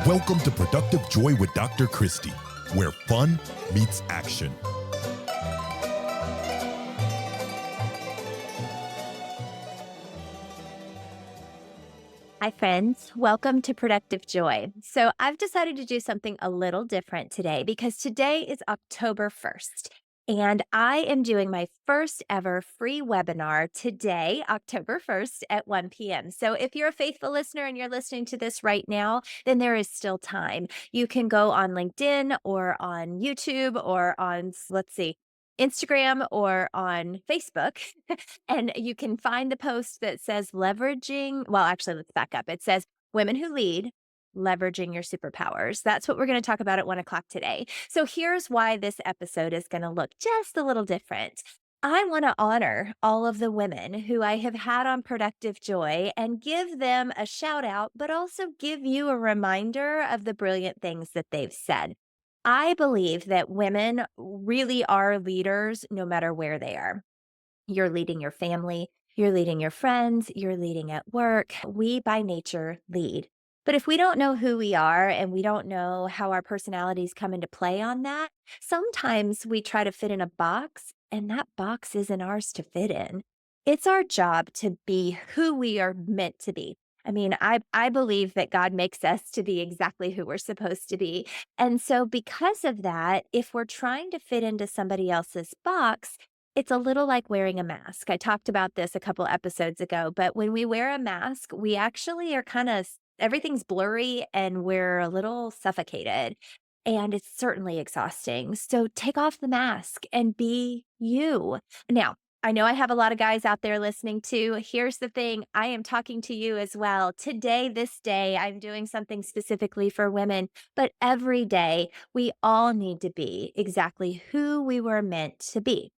Welcome to Productive Joy with Dr. Christy, where fun meets action. Hi, friends. Welcome to Productive Joy. So, I've decided to do something a little different today because today is October 1st, and I am doing my first ever free webinar today, October 1st at 1 p.m. So, if you're a faithful listener and you're listening to this right now, then there is still time. You can go on LinkedIn or on YouTube or on, Instagram or on Facebook. And you can find the post that says let's back up. It says Women Who Lead, Leveraging Your Superpowers. That's what we're going to talk about at 1 o'clock today. So here's why this episode is going to look just a little different. I want to honor all of the women who I have had on Productive Joy and give them a shout out, but also give you a reminder of the brilliant things that they've said. I believe that women really are leaders no matter where they are. You're leading your family, you're leading your friends, you're leading at work. We by nature lead. But if we don't know who we are and we don't know how our personalities come into play on that, sometimes we try to fit in a box and that box isn't ours to fit in. It's our job to be who we are meant to be. I mean, I believe that God makes us to be exactly who we're supposed to be. And so, because of that, if we're trying to fit into somebody else's box, it's a little like wearing a mask. I talked about this a couple episodes ago, but when we wear a mask, we actually are everything's blurry and we're a little suffocated. And it's certainly exhausting. So take off the mask and be you. Now, I know I have a lot of guys out there listening too. Here's the thing, I am talking to you as well. Today, this day, I'm doing something specifically for women, but every day we all need to be exactly who we were meant to be.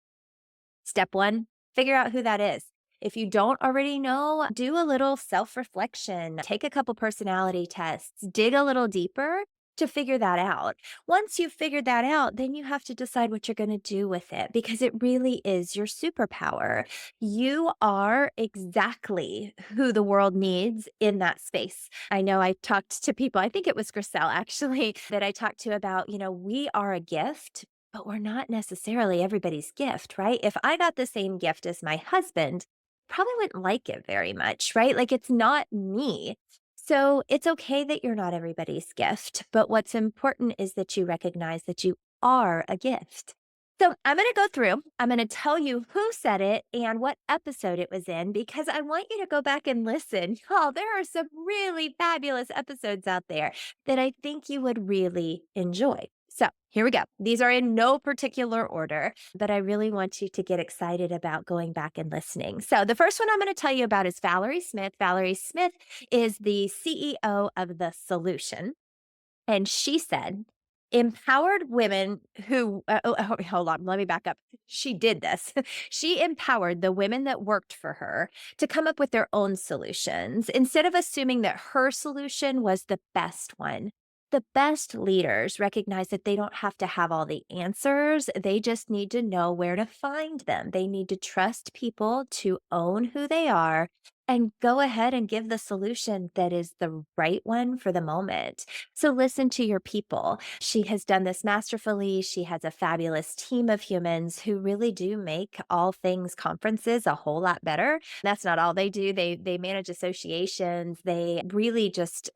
Step one, figure out who that is. If you don't already know, do a little self reflection, take a couple personality tests, dig a little deeper to figure that out. Once you've figured that out, then you have to decide what you're going to do with it because it really is your superpower. You are exactly who the world needs in that space. I know I talked to people, I think it was Griselle actually, that I talked to about, we are a gift, but we're not necessarily everybody's gift, right? If I got the same gift as my husband, probably wouldn't like it very much, right? Like it's not me. So it's okay that you're not everybody's gift, but what's important is that you recognize that you are a gift. So I'm going to go through, I'm going to tell you who said it and what episode it was in because I want you to go back and listen. Oh, there are some really fabulous episodes out there that I think you would really enjoy. So here we go. These are in no particular order, but I really want you to get excited about going back and listening. So the first one I'm going to tell you about is Valerie Smith. Valerie Smith is the CEO of The Solution. And she said, empowered women who, hold on, let me back up. She did this. She empowered the women that worked for her to come up with their own solutions instead of assuming that her solution was the best one. The best leaders recognize that they don't have to have all the answers. They just need to know where to find them. They need to trust people to own who they are and go ahead and give the solution that is the right one for the moment. So listen to your people. She has done this masterfully. She has a fabulous team of humans who really do make all things conferences a whole lot better. That's not all they do. They manage associations. They really just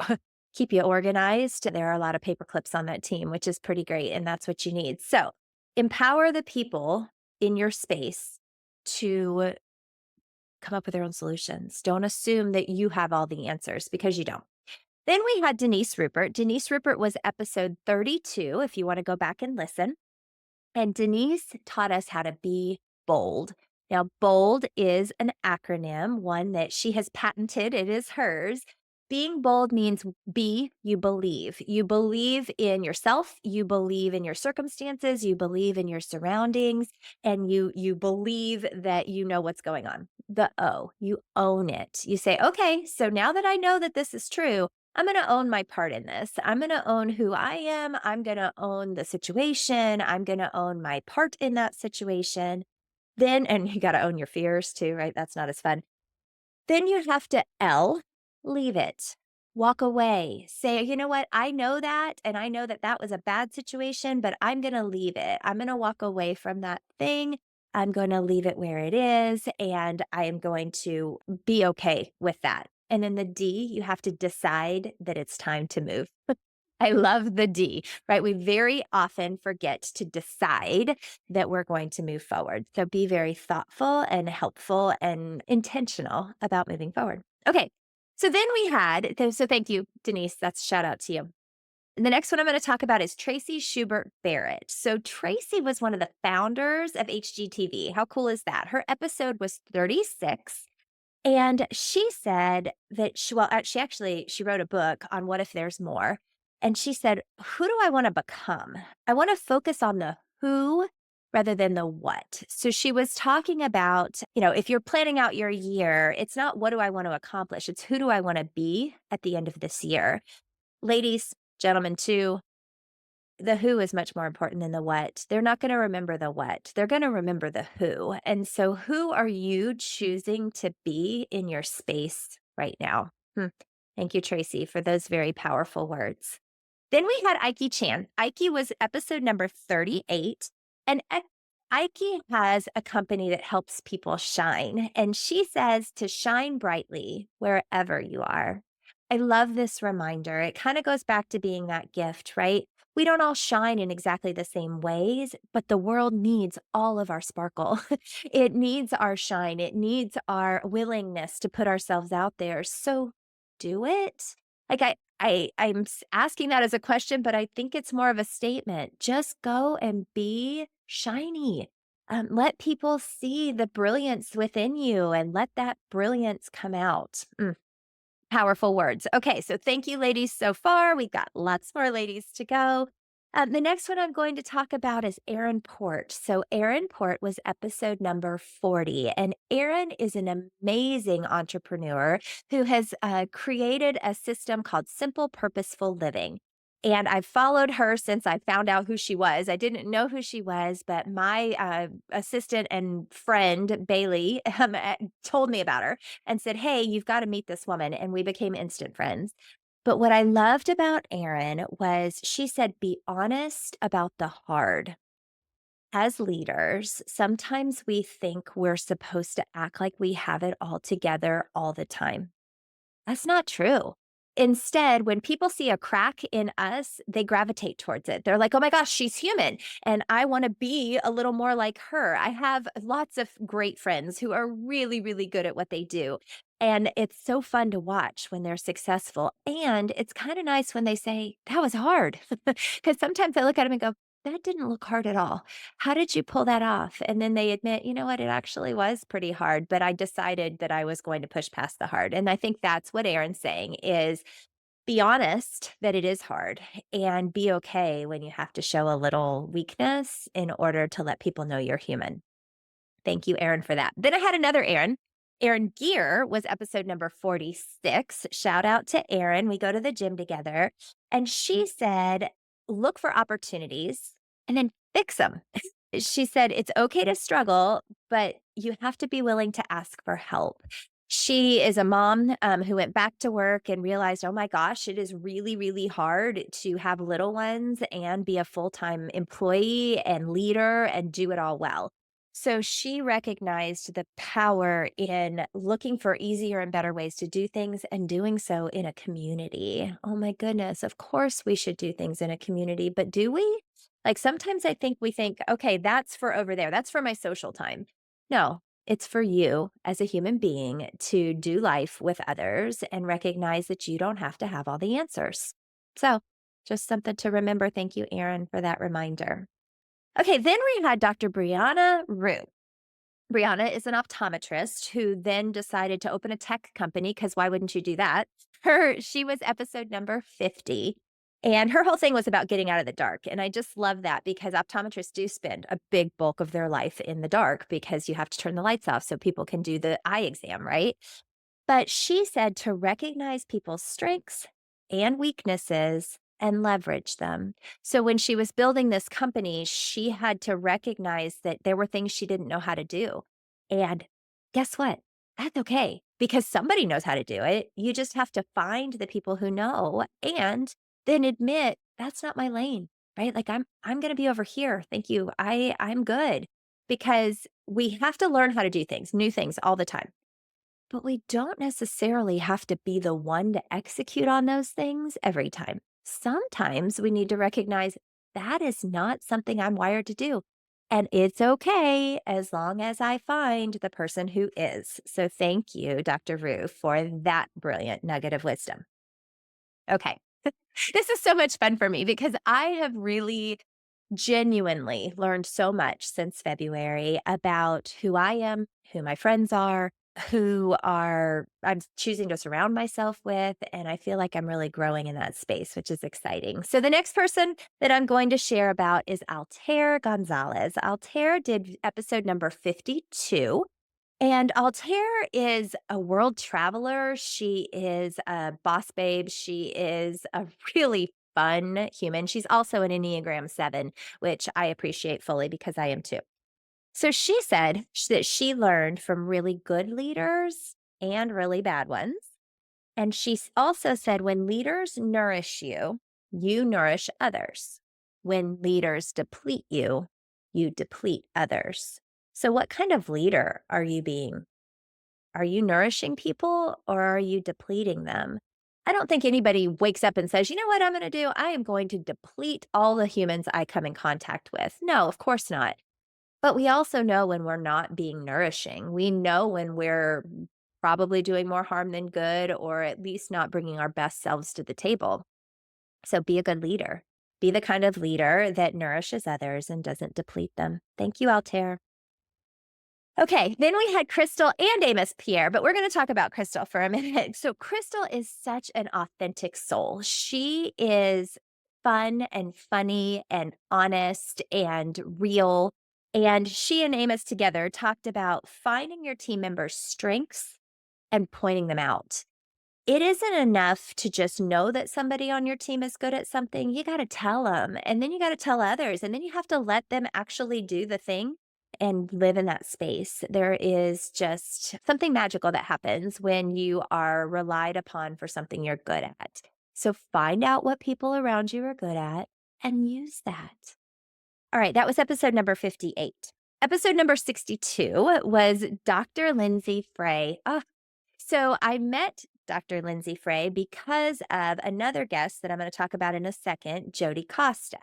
keep you organized. There are a lot of paper clips on that team, which is pretty great. And that's what you need. So empower the people in your space to come up with their own solutions. Don't assume that you have all the answers because you don't. Then we had Denise Rupert. Denise Rupert was episode 32, if you want to go back and listen. And Denise taught us how to be bold. Now, bold is an acronym, one that she has patented. It is hers. Being bold means you believe. You believe in yourself, you believe in your circumstances, you believe in your surroundings, and you believe that you know what's going on. The O, you own it. You say, okay, so now that I know that this is true, I'm going to own my part in this. I'm going to own who I am. I'm going to own the situation. I'm going to own my part in that situation. Then, and you got to own your fears too, right? That's not as fun. Then you have to L, leave it. walk away. Say, you know what? I know that. And I know that that was a bad situation, but I'm going to leave it. I'm going to walk away from that thing. I'm going to leave it where it is. And I am going to be okay with that. And then the D, you have to decide that it's time to move. I love the D, right? We very often forget to decide that we're going to move forward. So be very thoughtful and helpful and intentional about moving forward. Okay. So then we had, so thank you, Denise. That's a shout out to you. And the next one I'm going to talk about is Tracy Schubert Barrett. So Tracy was one of the founders of HGTV. How cool is that? Her episode was 36. And she said that she wrote a book on what if there's more. And she said, who do I want to become? I want to focus on the who rather than the what. So she was talking about, if you're planning out your year, it's not what do I want to accomplish? It's who do I want to be at the end of this year? Ladies, gentlemen, too, the who is much more important than the what. They're not going to remember the what. They're going to remember the who. And so who are you choosing to be in your space right now? Thank you, Tracy, for those very powerful words. Then we had Ike Chan. Ike was episode number 38. And Ike has a company that helps people shine. And she says to shine brightly wherever you are. I love this reminder. It kind of goes back to being that gift, right? We don't all shine in exactly the same ways, but the world needs all of our sparkle. It needs our shine. It needs our willingness to put ourselves out there. So do it. Like I'm asking that as a question, but I think it's more of a statement. Just go and be shiny. Let people see the brilliance within you and let that brilliance come out. Powerful words. Okay, so thank you, ladies, so far. We've got lots more ladies to go. The next one I'm going to talk about is Erin Port. So, Erin Port was episode number 40, and Erin is an amazing entrepreneur who has created a system called Simple Purposeful Living. And I've followed her since I found out who she was. I didn't know who she was, but my assistant and friend, Bailey, told me about her and said, hey, you've got to meet this woman. And we became instant friends. But what I loved about Erin was she said, be honest about the hard. As leaders, sometimes we think we're supposed to act like we have it all together all the time. That's not true. Instead, when people see a crack in us, they gravitate towards it. They're like, oh my gosh, she's human. And I want to be a little more like her. I have lots of great friends who are really, really good at what they do. And it's so fun to watch when they're successful. And it's kind of nice when they say, that was hard. Because sometimes I look at them and go, that didn't look hard at all. How did you pull that off? And then they admit, you know what, it actually was pretty hard, but I decided that I was going to push past the hard. And I think that's what Erin's saying is be honest that it is hard and be okay when you have to show a little weakness in order to let people know you're human. Thank you, Erin, for that. Then I had another Erin. Erin Gear was episode number 46. Shout out to Erin. We go to the gym together. And she said, look for opportunities and then fix them. She said, it's okay to struggle, but you have to be willing to ask for help. She is a mom who went back to work and realized, oh my gosh, it is really, really hard to have little ones and be a full-time employee and leader and do it all well. So she recognized the power in looking for easier and better ways to do things and doing so in a community. Oh my goodness. Of course we should do things in a community, but do we? Like sometimes I think we think, okay, that's for over there. That's for my social time. No, it's for you as a human being to do life with others and recognize that you don't have to have all the answers. So just something to remember. Thank you, Erin, for that reminder. Okay, then we had Dr. Brianna Rue. Brianna is an optometrist who then decided to open a tech company because why wouldn't you do that? She was episode number 50. And her whole thing was about getting out of the dark. And I just love that because optometrists do spend a big bulk of their life in the dark because you have to turn the lights off so people can do the eye exam, right? But she said to recognize people's strengths and weaknesses and leverage them. So when she was building this company, she had to recognize that there were things she didn't know how to do. And guess what? That's okay. because somebody knows how to do it. You just have to find the people who know and then admit that's not my lane, right? Like I'm going to be over here. Thank you. I'm good because we have to learn how to do things, new things all the time. But we don't necessarily have to be the one to execute on those things every time. Sometimes we need to recognize that is not something I'm wired to do. And it's okay as long as I find the person who is. So thank you, Dr. Rue, for that brilliant nugget of wisdom. Okay. This is so much fun for me because I have really genuinely learned so much since February about who I am, who my friends are, who are I'm choosing to surround myself with, and I feel like I'm really growing in that space, which is exciting. So the next person that I'm going to share about is Altair Gonzalez. Altair did episode number 52. And Altair is a world traveler. She is a boss babe. She is a really fun human. She's also an Enneagram 7, which I appreciate fully because I am too. So she said that she learned from really good leaders and really bad ones. And she also said when leaders nourish you, you nourish others. When leaders deplete you, you deplete others. So, what kind of leader are you being? Are you nourishing people or are you depleting them? I don't think anybody wakes up and says, you know what I'm going to do? I am going to deplete all the humans I come in contact with. No, of course not. But we also know when we're not being nourishing. We know when we're probably doing more harm than good, or at least not bringing our best selves to the table. So be a good leader. Be the kind of leader that nourishes others and doesn't deplete them. Thank you, Altair. Okay, then we had Crystal and Amos Pierre, but we're going to talk about Crystal for a minute. So, Crystal is such an authentic soul. She is fun and funny and honest and real. And she and Amos together talked about finding your team members' strengths and pointing them out. It isn't enough to just know that somebody on your team is good at something. You got to tell them, and then you got to tell others, and then you have to let them actually do the thing and live in that space. There is just something magical that happens when you are relied upon for something you're good at. So find out what people around you are good at and use that. All right, that was episode number 58. Episode number 62 was Dr. Lindsay Frey. So I met Dr. Lindsay Frey because of another guest that I'm going to talk about in a second, Jodie Costa.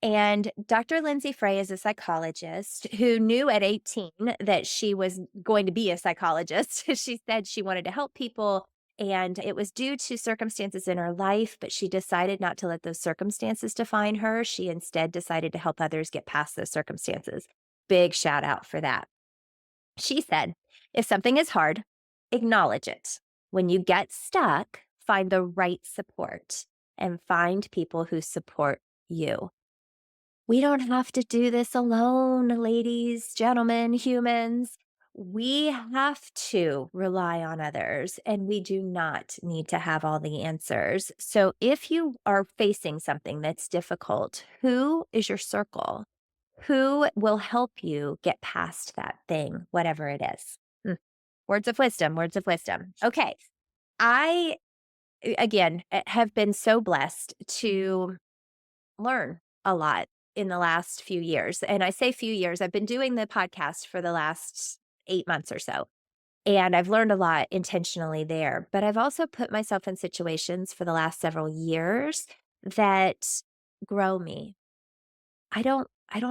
And Dr. Lindsay Frey is a psychologist who knew at 18 that she was going to be a psychologist. She said she wanted to help people, and it was due to circumstances in her life, but she decided not to let those circumstances define her. She instead decided to help others get past those circumstances. Big shout out for that. She said, if something is hard, acknowledge it. When you get stuck, find the right support and find people who support you. We don't have to do this alone, ladies, gentlemen, humans. We have to rely on others, and we do not need to have all the answers. So, if you are facing something that's difficult, who is your circle? Who will help you get past that thing, whatever it is? Words of wisdom, words of wisdom. Okay. I, again, have been so blessed to learn a lot in the last few years. And I say few years, I've been doing the podcast for the last 8 months or so. And I've learned a lot intentionally there. But I've also put myself in situations for the last several years that grow me. I don't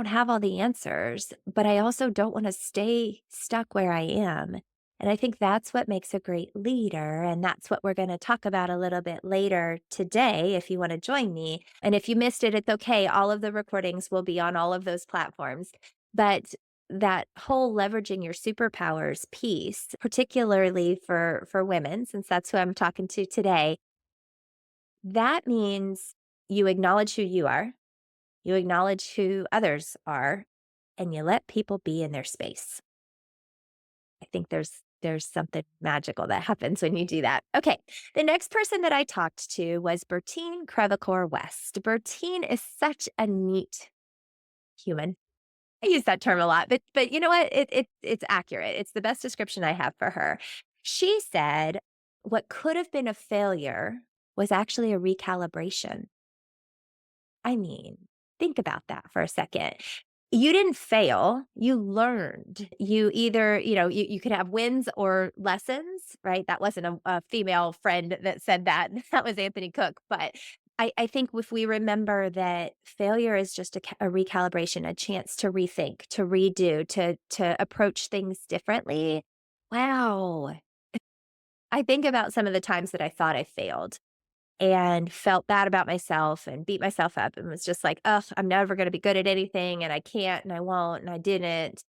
have all the answers, but I also don't want to stay stuck where I am. And I think that's what makes a great leader. And that's what we're going to talk about a little bit later today if you want to join me. And if you missed it, it's okay. All of the recordings will be on all of those platforms. But that whole leveraging your superpowers piece, particularly for women, since that's who I'm talking to today, that means you acknowledge who you are, you acknowledge who others are, and you let people be in their space. I think there's something magical that happens when you do that. Okay, the next person that I talked to was Bertine Crevecoeur West. Bertine is such a neat human. I use that term a lot, but you know what? It's accurate. It's the best description I have for her. She said what could have been a failure was actually a recalibration. I mean, think about that for a second. You didn't fail, you learned. You either, you could have wins or lessons, right? That wasn't a female friend that said that. That was Anthony Cook. But I think if we remember that failure is just a recalibration, a chance to rethink, to redo, to approach things differently. Wow. I think about some of the times that I thought I failed and felt bad about myself and beat myself up and was just like, "Ugh, I'm never gonna be good at anything, and I can't, and I won't, and I didn't."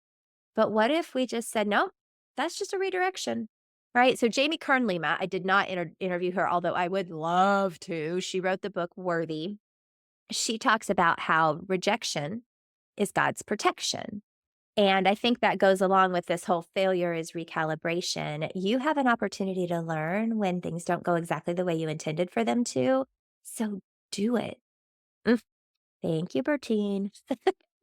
But what if we just said, "No, that's just a redirection," right? So Jamie Kern Lima, I did not interview her, although I would love to. She wrote the book Worthy. She talks about how rejection is God's protection. And I think that goes along with this whole failure is recalibration. You have an opportunity to learn when things don't go exactly the way you intended for them to. So do it. Mm, thank you, Bertine.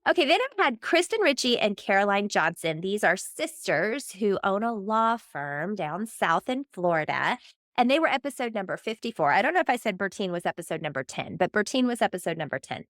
Okay, then I've had Kristen Ritchie and Caroline Johnson. These are sisters who own a law firm down south in Florida. And they were episode number 54. I don't know if I said Bertine was episode number 10, but Bertine was episode number 10.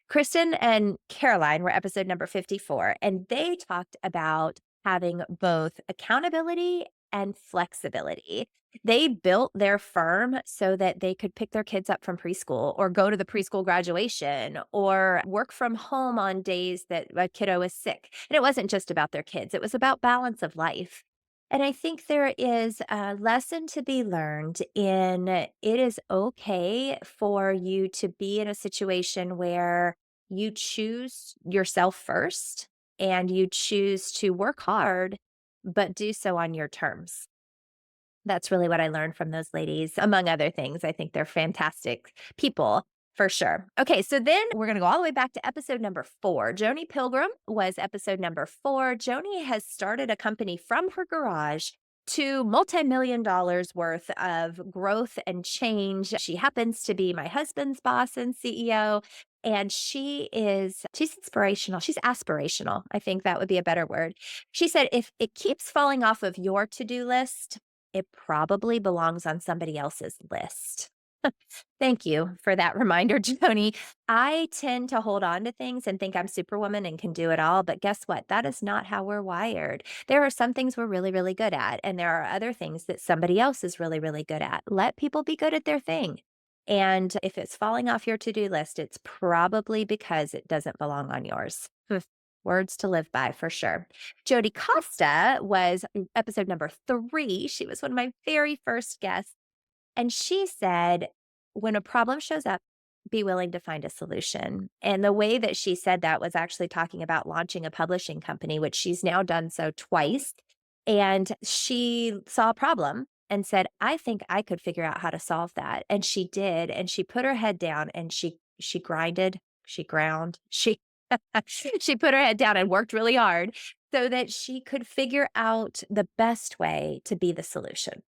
Kristen and Caroline were episode number 54, and they talked about having both accountability and flexibility. They built their firm so that they could pick their kids up from preschool or go to the preschool graduation or work from home on days that a kiddo was sick. And it wasn't just about their kids, it was about balance of life. And I think there is a lesson to be learned in it is okay for you to be in a situation where you choose yourself first and you choose to work hard, but do so on your terms. That's really what I learned from those ladies, among other things. I think they're fantastic people for sure. Okay, so then we're going to go all the way back to episode number 4. Joni Pilgrim was episode number 4. Joni has started a company from her garage to multi-million dollars worth of growth and change. She happens to be my husband's boss and CEO. And she's inspirational. She's aspirational. I think that would be a better word. She said, if it keeps falling off of your to-do list, it probably belongs on somebody else's list. Thank you for that reminder, Joni. I tend to hold on to things and think I'm superwoman and can do it all. But guess what? That is not how we're wired. There are some things we're really, really good at, and there are other things that somebody else is really, really good at. Let people be good at their thing. And if it's falling off your to do list, it's probably because it doesn't belong on yours. Words to live by for sure. Jodie Costa was episode number 3. She was one of my very first guests. And she said, when a problem shows up, be willing to find a solution. And the way that she said that was actually talking about launching a publishing company, which she's now done so twice. And she saw a problem and said, I think I could figure out how to solve that. And she did. And she put her head down and she grinded, she ground, she put her head down and worked really hard so that she could figure out the best way to be the solution.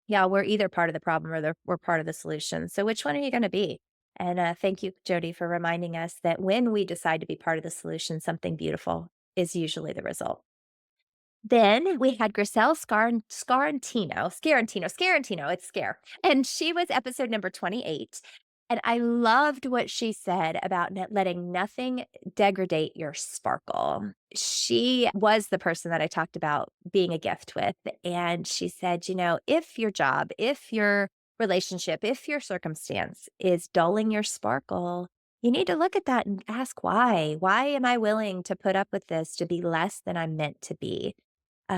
Yeah, we're either part of the problem or we're part of the solution. So which one are you going to be? And thank you, Jody, for reminding us that when we decide to be part of the solution, something beautiful is usually the result. Then we had Griselle Scarantino, it's Scare. And she was episode number 28. And I loved what she said about letting nothing degrade your sparkle. She was the person that I talked about being a gift with. And she said, if your job, if your relationship, if your circumstance is dulling your sparkle, you need to look at that and ask why. Why am I willing to put up with this to be less than I'm meant to be?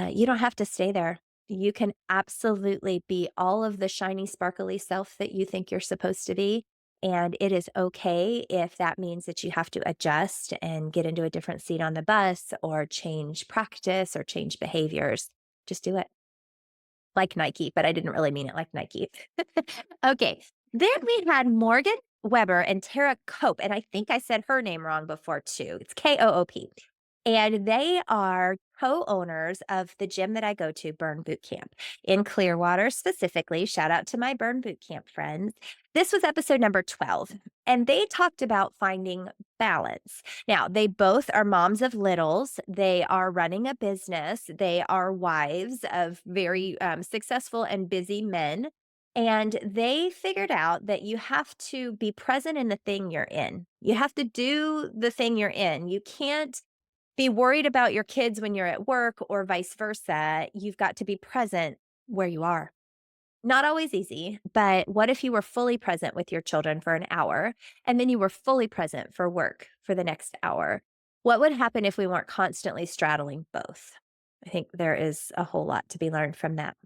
You don't have to stay there. You can absolutely be all of the shiny, sparkly self that you think you're supposed to be. And it is okay if that means that you have to adjust and get into a different seat on the bus or change practice or change behaviors. Just do it. Like Nike, but I didn't really mean it like Nike. Okay. Then we had Morgan Weber and Tara Cope. And I think I said her name wrong before too. It's Koop. And they are co-owners of the gym that I go to, Burn Boot Camp, in Clearwater specifically. Shout out to my Burn Boot Camp friends. This was episode number 12, and they talked about finding balance. Now, they both are moms of littles. They are running a business. They are wives of very successful and busy men. And they figured out that you have to be present in the thing you're in. You have to do the thing you're in. You can't be worried about your kids when you're at work or vice versa. You've got to be present where you are. Not always easy, but what if you were fully present with your children for an hour and then you were fully present for work for the next hour? What would happen if we weren't constantly straddling both? I think there is a whole lot to be learned from that.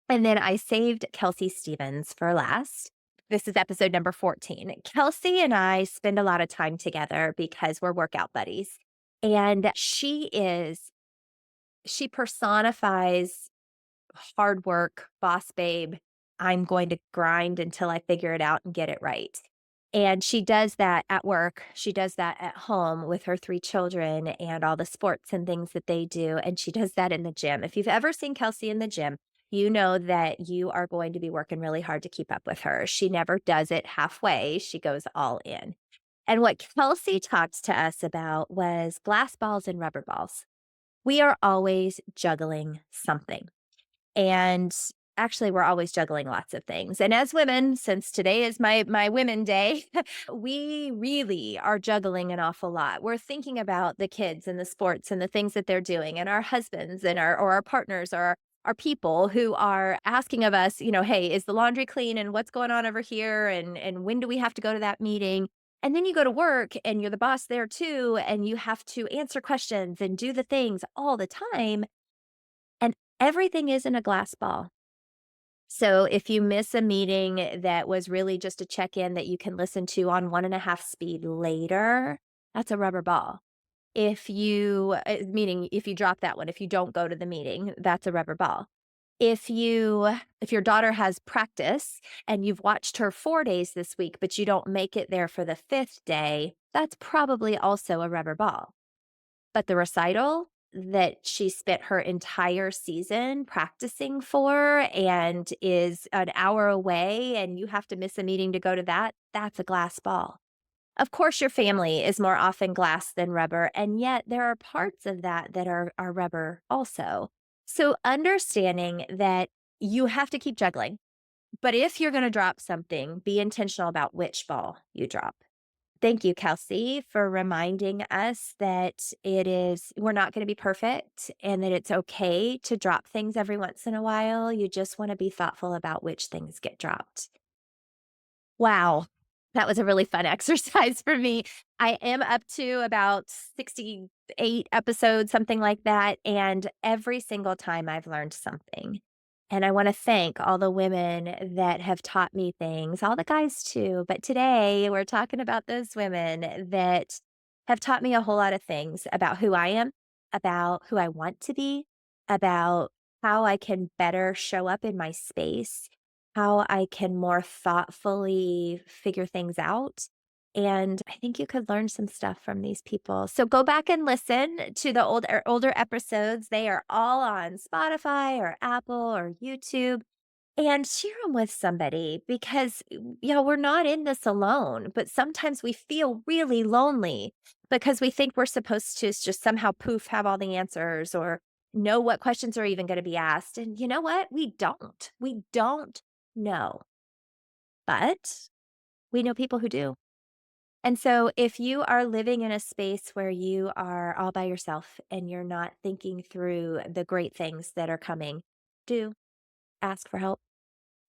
And then I saved Kelsey Stevens for last. This is episode number 14. Kelsey and I spend a lot of time together because we're workout buddies. And she personifies hard work, boss babe. I'm going to grind until I figure it out and get it right. And she does that at work. She does that at home with her 3 children and all the sports and things that they do. And she does that in the gym. If you've ever seen Kelsey in the gym, you know that you are going to be working really hard to keep up with her. She never does it halfway, she goes all in. And what Kelsey talked to us about was glass balls and rubber balls. We are always juggling something. And actually, we're always juggling lots of things. And as women, since today is my women day, we really are juggling an awful lot. We're thinking about the kids and the sports and the things that they're doing and our husbands and our partners or our people who are asking of us, hey, is the laundry clean and what's going on over here and when do we have to go to that meeting? And then you go to work and you're the boss there too and you have to answer questions and do the things all the time. And everything isn't a glass ball. So if you miss a meeting that was really just a check in that you can listen to on 1.5 speed later, that's a rubber ball. Meaning if you drop that one, if you don't go to the meeting, that's a rubber ball. If your daughter has practice and you've watched her 4 days this week, but you don't make it there for the 5th day, that's probably also a rubber ball. But the recital that she spent her entire season practicing for and is an hour away and you have to miss a meeting to go to that, that's a glass ball. Of course, your family is more often glass than rubber, and yet there are parts of that that are rubber also. So understanding that you have to keep juggling, but if you're going to drop something, be intentional about which ball you drop. Thank you, Kelsey, for reminding us that we're not going to be perfect and that it's okay to drop things every once in a while. You just want to be thoughtful about which things get dropped. Wow. That was a really fun exercise for me. I am up to about 68 episodes, something like that. And every single time I've learned something. And I want to thank all the women that have taught me things, all the guys too. But today we're talking about those women that have taught me a whole lot of things about who I am, about who I want to be, about how I can better show up in my space, how I can more thoughtfully figure things out. And I think you could learn some stuff from these people. So go back and listen to the older episodes. They are all on Spotify or Apple or YouTube and share them with somebody because we're not in this alone, but sometimes we feel really lonely because we think we're supposed to just somehow poof have all the answers or know what questions are even going to be asked. And you know what? We don't. We don't know. But we know people who do. And so if you are living in a space where you are all by yourself and you're not thinking through the great things that are coming, do ask for help.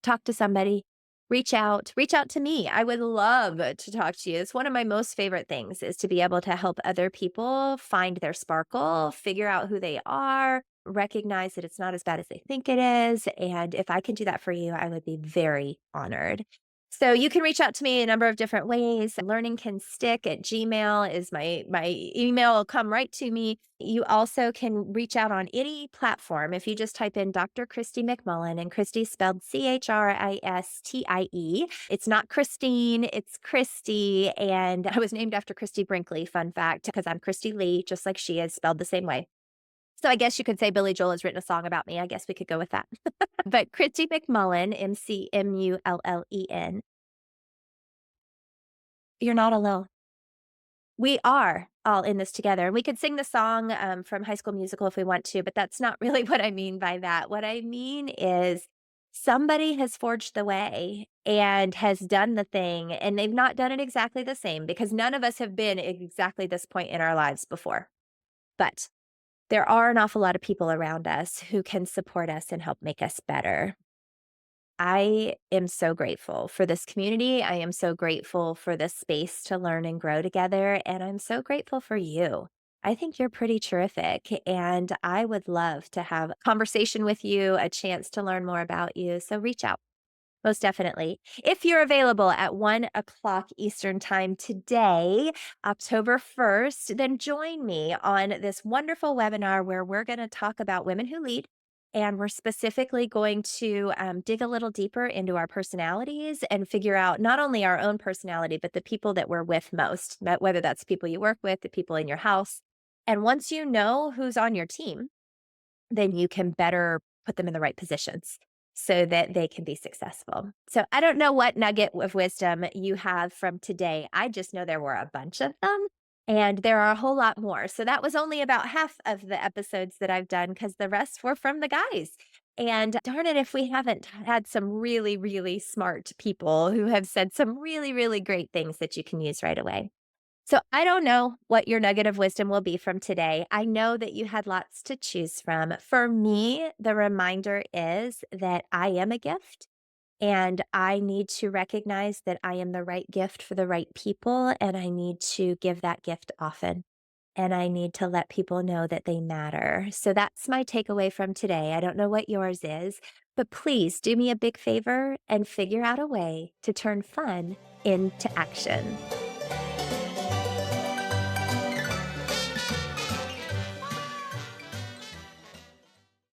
Talk to somebody. Reach out to me. I would love to talk to you. It's one of my most favorite things is to be able to help other people find their sparkle, figure out who they are, recognize that it's not as bad as they think it is. And if I can do that for you, I would be very honored. So you can reach out to me a number of different ways. Learningcanstick@gmail is my email will come right to me. You also can reach out on any platform. If you just type in Dr. Christy McMullen, and Christy spelled Christie. It's not Christine, it's Christy. And I was named after Christy Brinkley, fun fact, because I'm Christy Lee, just like she is, spelled the same way. So I guess you could say Billy Joel has written a song about me. I guess we could go with that. But Christy McMullen, McMullen. You're not alone. We are all in this together. And we could sing the song from High School Musical if we want to, but that's not really what I mean by that. What I mean is somebody has forged the way and has done the thing, and they've not done it exactly the same because none of us have been at exactly this point in our lives before. But there are an awful lot of people around us who can support us and help make us better. I am so grateful for this community. I am so grateful for this space to learn and grow together. And I'm so grateful for you. I think you're pretty terrific. And I would love to have a conversation with you, a chance to learn more about you. So reach out. Most definitely. If you're available at 1 o'clock Eastern Time today, October 1st, then join me on this wonderful webinar where we're going to talk about women who lead. And we're specifically going to dig a little deeper into our personalities and figure out not only our own personality, but the people that we're with most, whether that's people you work with, the people in your house. And once you know who's on your team, then you can better put them in the right positions so that they can be successful. So I don't know what nugget of wisdom you have from today. I just know there were a bunch of them and there are a whole lot more. So that was only about half of the episodes that I've done because the rest were from the guys. And darn it, if we haven't had some really, really smart people who have said some really, really great things that you can use right away. So I don't know what your nugget of wisdom will be from today. I know that you had lots to choose from. For me, the reminder is that I am a gift and I need to recognize that I am the right gift for the right people. And I need to give that gift often. And I need to let people know that they matter. So that's my takeaway from today. I don't know what yours is, but please do me a big favor and figure out a way to turn fun into action.